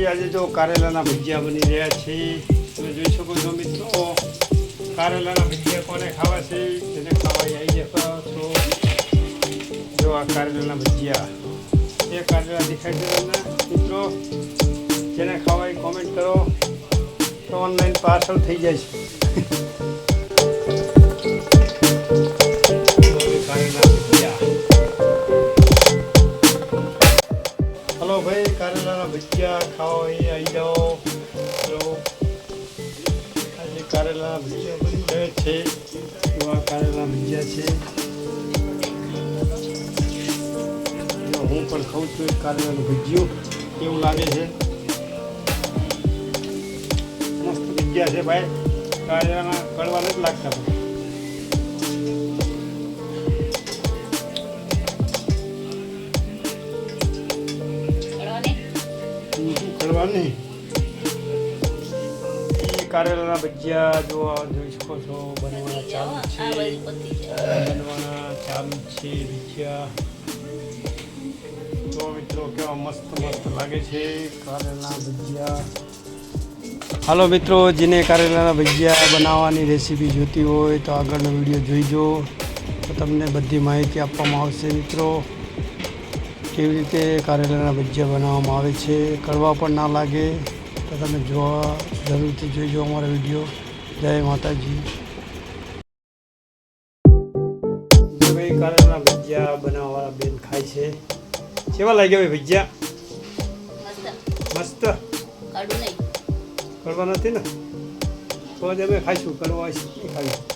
આજે જો કારેલાના ભજીયા બની રહ્યા છે. તમે જોઈ શકો છો મિત્રો, કારેલાના ભજીયા કોને ખાવા છે તેને ખાવા આવી જશો છો. જો આ કારેલાના ભજીયા, એ કારેલા દેખાય છે તમને મિત્રો, જેને ખાવા એ કોમેન્ટ કરો તો ઓનલાઈન પાર્સલ થઈ જાય છે. હલો ભાઈ, કારેલાના ભજીયા ખાવા અહીં આવી જાઓ. જો આજે કારેલાના ભજીયા બની રહ્યા છે. એવા કારેલા ભજીયા છે. હું પણ ખાઉં છું એક કારેલાનું ભજીયું, કેવું લાગે છે. મસ્ત ભજીયા છે ભાઈ, કારેલાના કડવા નથી લાગતા. કડવા નહીં. કારેલાના ભજીયા જોઈ શકો છો, બનવાના ચાલુ છે ભજીયા. તો મિત્રો કેવા મસ્ત લાગે છે કારેલાના ભજીયા. હાલો મિત્રો, જેને કારેલાના ભજીયા બનાવવાની રેસીપી જોઈતી હોય તો આગળનો વિડીયો જોઈજો, તો તમને બધી માહિતી આપવામાં આવશે મિત્રો. કેવી રીતે કારેલાના ભજીયા બનાવવામાં આવે છે, કડવા પણ ના લાગે, તો તમે જરૂરથી જોઈજો અમારો વિડીયો. જય માતાજી. ભાઈ કારેલાના ભજીયા બનાવવાવાળા બેન ખાય છે. કેવા લાગ્યા ભાઈ ભજીયા? મસ્ત. કડવા નથી ને? તો જ અમે ખાઈશું, કડવા નહીં ખાઈશું.